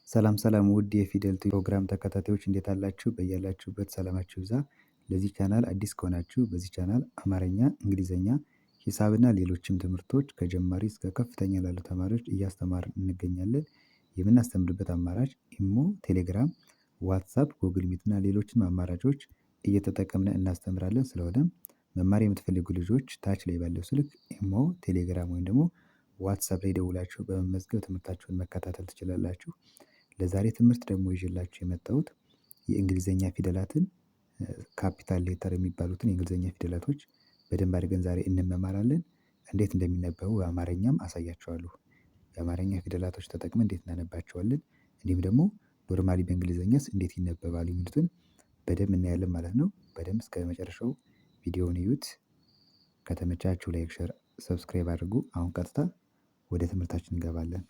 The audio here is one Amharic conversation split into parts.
ሰላም ሰላም ውድ የፊደል ፕሮግራም ተከታታዮች እንዴት አላችሁ? በያላችሁበት ሰላማችሁ ይብዛ። ለዚህ ቻናል አዲስ ከሆናችሁ በዚህ ቻናል አማርኛ፣ እንግሊዘኛ፣ ሂሳብና ሌሎችም ትምህርቶች ከጀማሪ እስከ ከፍተኛ ላሉ ተማሪዎች እያስተማርን እንገኛለን። የምናስተምርበት አማራጭ ኢሞ፣ ቴሌግራም፣ ዋትሳፕ፣ ጉግል ሚት እና ሌሎችም አማራጮች እየተጠቀምን እናስተምራለን። ስለሆነም መማር የምትፈልጉ ልጆች ታች ላይ ባለው ስልክ ኢሞ፣ ቴሌግራም ወይም ደግሞ ዋትሳፕ ላይ ደውላችሁ በመመዝገብ ትምህርታችሁን መከታተል ትችላላችሁ። ለዛሬ ትምህርት ደግሞ ይዤላችሁ የመጣሁት የእንግሊዘኛ ፊደላትን ካፒታል ሌተር የሚባሉትን የእንግሊዘኛ ፊደላቶች በደንብ አድርገን ዛሬ እንመማራለን። እንዴት እንደሚነበቡ በአማርኛም አሳያችኋለሁ። የአማርኛ ፊደላቶች ተጠቅመን እንዴት እናነባቸዋለን፣ እንዲሁም ደግሞ ኖርማሊ በእንግሊዘኛስ እንዴት ይነበባሉ የሚሉትን በደንብ እናያለን ማለት ነው። በደንብ እስከ መጨረሻው ቪዲዮውን እዩት። ከተመቻችሁ ላይክ፣ ሼር፣ ሰብስክራይብ አድርጉ። አሁን ቀጥታ ወደ ትምህርታችን እንገባለን።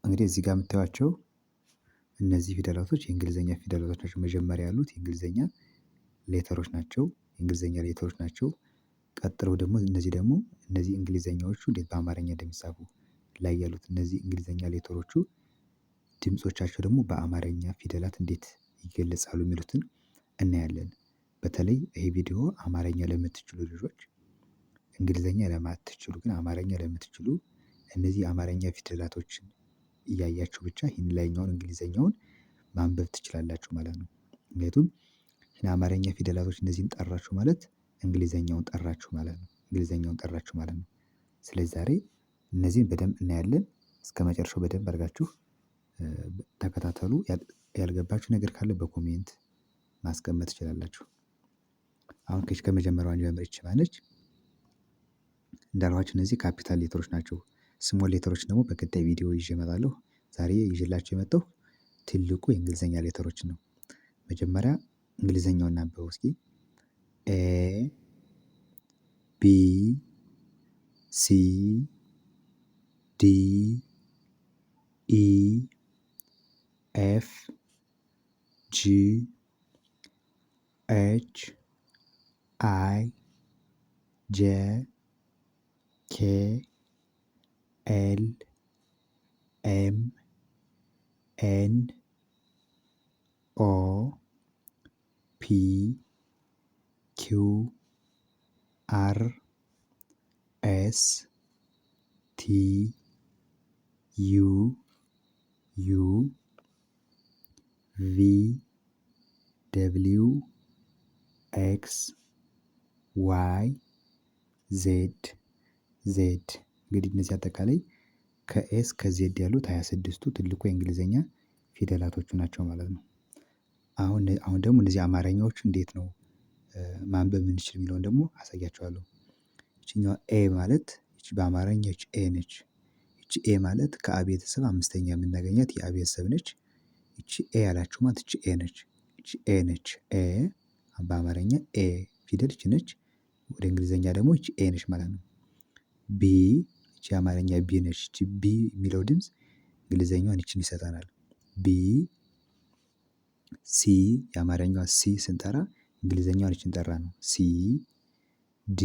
እንግዲህ እዚህ ጋር የምታዩቸው እነዚህ ፊደላቶች የእንግሊዘኛ ፊደላቶች ናቸው። መጀመሪያ ያሉት የእንግሊዘኛ ሌተሮች ናቸው። የእንግሊዘኛ ሌተሮች ናቸው። ቀጥለው ደግሞ እነዚህ እንግሊዘኛዎቹ እንዴት በአማርኛ እንደሚጻፉ ላይ ያሉት እነዚህ እንግሊዘኛ ሌተሮቹ ድምጾቻቸው ደግሞ በአማርኛ ፊደላት እንዴት ይገለጻሉ የሚሉትን እናያለን። በተለይ ይሄ ቪዲዮ አማርኛ ለምትችሉ ልጆች፣ እንግሊዘኛ ለማትችሉ ግን አማርኛ ለምትችሉ እነዚህ አማርኛ ፊደላቶችን እያያችሁ ብቻ ይህን ላይኛውን እንግሊዘኛውን ማንበብ ትችላላችሁ ማለት ነው። ምክንያቱም ይህን አማርኛ ፊደላቶች እነዚህን ጠራችሁ ማለት እንግሊዘኛውን ጠራችሁ ማለት ነው። እንግሊዘኛውን ጠራችሁ ማለት ነው። ስለዚህ ዛሬ እነዚህን በደንብ እናያለን። እስከ መጨረሻው በደንብ አድርጋችሁ ተከታተሉ። ያልገባችሁ ነገር ካለ በኮሜንት ማስቀመጥ ትችላላችሁ። አሁን ከመጀመሪያዋ ጀምር። ይቺ ማነች? እንዳልኋችሁ እነዚህ ካፒታል ሌተሮች ናቸው። ስሞል ሌተሮች ደግሞ በቀጣይ ቪዲዮ ይዤ እመጣለሁ። ዛሬ ይዤላችሁ የመጣሁ ትልቁ የእንግሊዘኛ ሌተሮችን ነው። መጀመሪያ እንግሊዘኛውን እናንብበው እስኪ። ኤ ቢ ሲ ዲ ኢ ኤፍ ጂ ኤች አይ ጄ ኬ ኤል ኤም ኤን ኦ ፒ ኪው አር ኤስ ቲ ዩ ቪ ደብሊው ኤክስ ዋይ ዜድ። እንግዲህ እነዚህ አጠቃላይ ከኤ እስከ ዜድ ያሉት 26ቱ ትልቁ የእንግሊዘኛ ፊደላቶቹ ናቸው ማለት ነው። አሁን ደግሞ እነዚህ አማርኛዎቹ እንዴት ነው ማንበብ የምንችል የሚለውን ደግሞ አሳያችኋለሁ። ይችኛዋ ኤ ማለት ይቺ በአማርኛ ይቺ ኤ ነች። ይቺ ኤ ማለት ከአ ቤተሰብ አምስተኛ የምናገኛት የአ ቤተሰብ ነች። ይቺ ኤ ያላችሁ ማለት ይቺ ኤ ነች። ይቺ ኤ ነች። ኤ በአማርኛ ኤ ፊደል ይቺ ነች። ወደ እንግሊዘኛ ደግሞ ይቺ ኤ ነች ማለት ነው። ቢ ይቺ የአማርኛ ቢ ነች። ይቺ ቢ የሚለው ድምፅ እንግሊዘኛዋን ይቺን ይሰጠናል። ቢ ሲ የአማርኛዋ ሲ ስንጠራ እንግሊዘኛዋን ይቺን ጠራ ነው። ሲ ዲ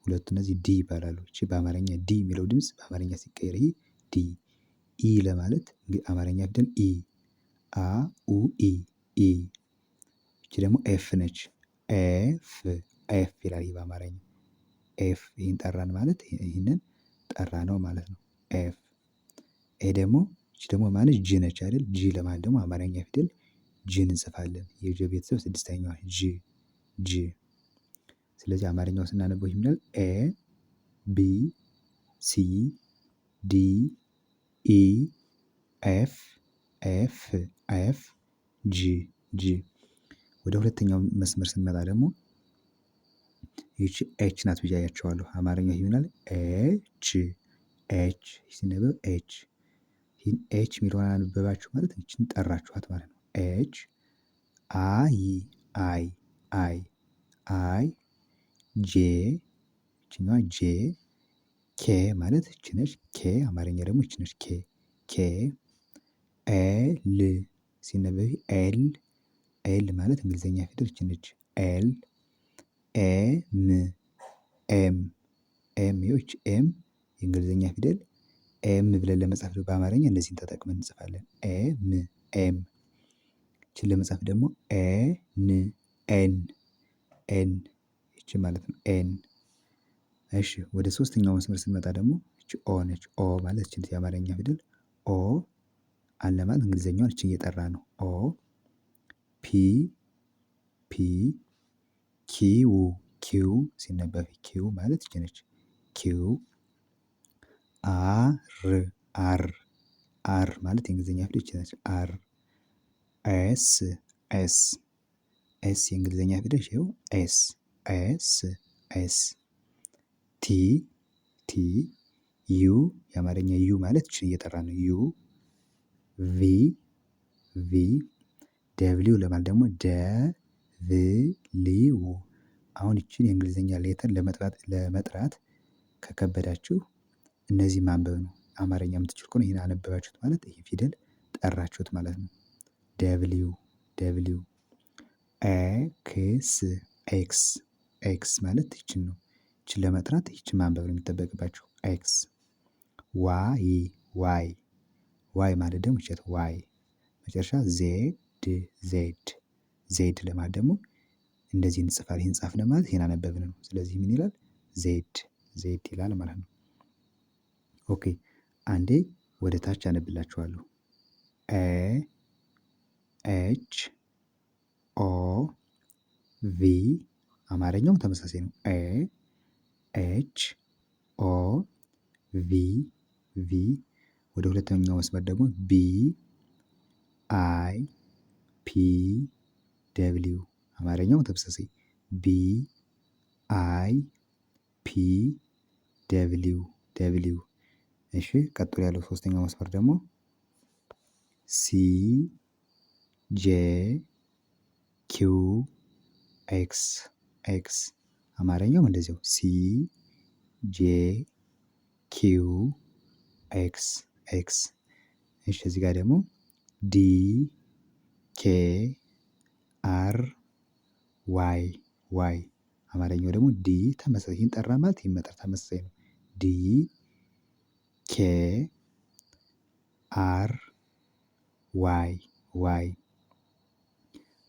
ሁለቱ እነዚህ ዲ ይባላሉ። ይቺ በአማርኛ ዲ የሚለው ድምፅ በአማርኛ ሲቀየር ይሄ ዲ። ኢ ለማለት አማርኛ ፊደል ኢ አ ኡ ኢ ኢ። ይቺ ደግሞ ኤፍ ነች። ኤፍ ይላል ይህ በአማርኛ ኤፍ። ይህን ጠራን ማለት ይህንን ጠራ ነው ማለት ነው። ኤፍ። ይሄ ደግሞ ይቺ ደግሞ ማለት ጂ ነች አይደል? ጂ ለማለት ደግሞ አማርኛ ፊደል ጂን እንጽፋለን። የጀ ቤተሰብ ስድስተኛዋ ጂ። ስለዚህ አማርኛው ስናነበው ይላል ኤ ቢ ሲ ዲ ኢ ኤፍ ጂ። ወደ ሁለተኛው መስመር ስንመጣ ደግሞ ይቺ ኤች ናት ብያያቸዋለሁ። አማርኛ ይሆናል ኤች ሲነበብ ኤች። ይህን ኤች የሚለውን አነበባችሁ ማለት ይችን ጠራችኋት ማለት ነው። ኤች አይ ጄ ይችኛዋ ጄ ኬ ማለት ይች ነች። ኬ አማርኛ ደግሞ ይች ነች። ኬ ኤል ሲነበብ ኤል ማለት እንግሊዘኛ ፊደል ይች ነች። ኤል ኤም ይኸው ይች ኤም የእንግሊዘኛ ፊደል ኤም ብለን ለመጻፍ በአማርኛ እነዚህን ተጠቅመን እንጽፋለን። ኤም ይቺን ለመጻፍ ደግሞ ኤን ይቺ ማለት ነው ኤን። እሺ ወደ ሶስተኛው መስመር ስንመጣ ደግሞ ይቺ ኦ ነች። ኦ ማለት ይቺ የአማርኛ ፊደል ኦ አለ ማለት እንግሊዘኛውን ይቺን እየጠራ ነው። ኦ ፒ ኪው ሲነበብ ኪው ማለት ይቺ ነች። ኪው አር ማለት የእንግሊዘኛ ፊደል ይቺ ነች። አር ኤስ የእንግሊዘኛ ፊደል ይኸው ኤስ ቲ ዩ የአማርኛ ዩ ማለት ይቺን እየጠራ ነው። ዩ ቪ ደብሊው ለማለት ደግሞ ደብሊው። አሁን ይቺን የእንግሊዘኛ ሌተር ለመጥራት ከከበዳችሁ እነዚህ ማንበብ ነው። አማርኛ የምትችሉ ከሆነ ይሄን አነበባችሁት ማለት ይሄ ፊደል ጠራችሁት ማለት ነው። ደብሊው ኤክስ ማለት ይቺን ነው። ይቺን ለመጥራት ይቺን ማንበብ ነው የሚጠበቅባችሁ። ኤክስ ዋይ ማለት ደግሞ ይቺ ዋይ መጨረሻ ዜድ ለማለት ደግሞ እንደዚህ እንጽፋለን። ይሄን ጻፍን ማለት ይሄን አነበብን ነው። ስለዚህ ምን ይላል? ዜድ ይላል ማለት ነው። ኦኬ አንዴ ወደ ታች አነብላችኋለሁ። ኤች ኦ ቪ አማርኛውም ተመሳሳይ ነው። ኤች ኦ ቪ ወደ ሁለተኛው መስመር ደግሞ ቢ አይ ፒ ደብሊው አማርኛው ተመሳሳይ ቢ አይ ፒ ደብሊው። እሺ ቀጥሎ ያለው ሶስተኛው መስመር ደግሞ ሲ ጄ ኪው ኤክስ አማርኛውም እንደዚያው ሲ ጄ ኪው ኤክስ። እሺ እዚህ ጋር ደግሞ ዲ ኬ አር ዋይ አማርኛው ደግሞ ዲ ተመሳሳይ ይህን ጠራ ማለት ይህን መጠር ተመሳሳይ ነው። ዲ ኬ አር ዋይ።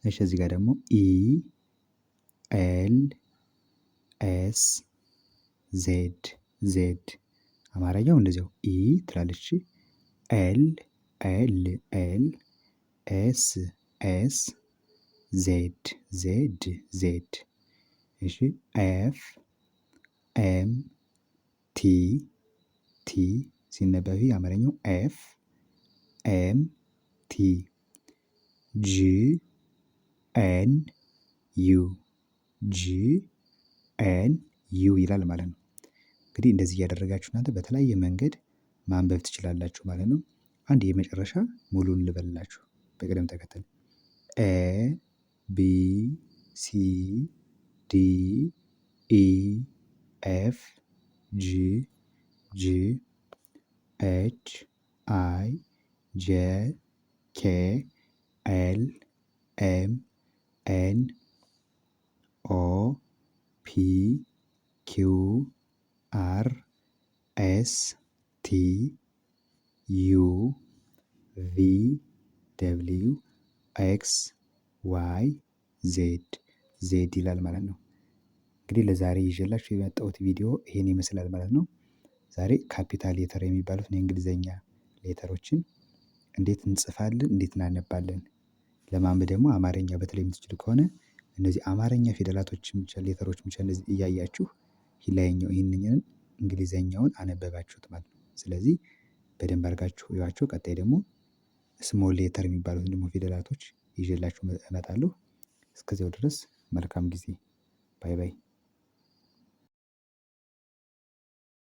እሺ እዚህ ጋር ደግሞ ኢ ኤል ኤስ ዜድ አማርኛው እንደዚያው ኢ ትላለች። ኤል ኤስ ዜድ። እሺ ኤፍ ኤም ቲ ሲነበብ አማርኛው ኤፍ ኤም ቲ ጂ ኤን ዩ ይላል ማለት ነው። እንግዲህ እንደዚህ እያደረጋችሁ እናንተ በተለያየ መንገድ ማንበብ ትችላላችሁ ማለት ነው። አንድ የመጨረሻ ሙሉን ልበልላችሁ በቅደም ተከተል ኤ ቢ ሲ ዲ ኢ ኤፍ ጂ ኤች አይ ጄ ኬ ኤል ኤም ኤን ኦ ፒ ኪው አር ኤስ ቲ ዩ ቪ ደብሊው ኤክስ ዋይ ዜድ ይላል ማለት ነው። እንግዲህ ለዛሬ ይዤላችሁ የመጣሁት ቪዲዮ ይሄን ይመስላል ማለት ነው። ዛሬ ካፒታል ሌተር የሚባሉትን የእንግሊዘኛ ሌተሮችን እንዴት እንጽፋለን፣ እንዴት እናነባለን፣ ለማንበብ ደግሞ አማርኛ በተለይ የምትችሉ ከሆነ እነዚህ አማርኛ ፊደላቶችን ብቻ ሌተሮችን ብቻ እንደዚህ እያያችሁ ይህንን እንግሊዘኛውን አነበባችሁት ማለት ነው። ስለዚህ በደንብ አድርጋችሁ እዩዋቸው። ቀጣይ ደግሞ ስሞል ሌተር የሚባሉትን ደግሞ ፊደላቶች ይዤላችሁ እመጣለሁ። እስከዚያው ድረስ መልካም ጊዜ። ባይ ባይ።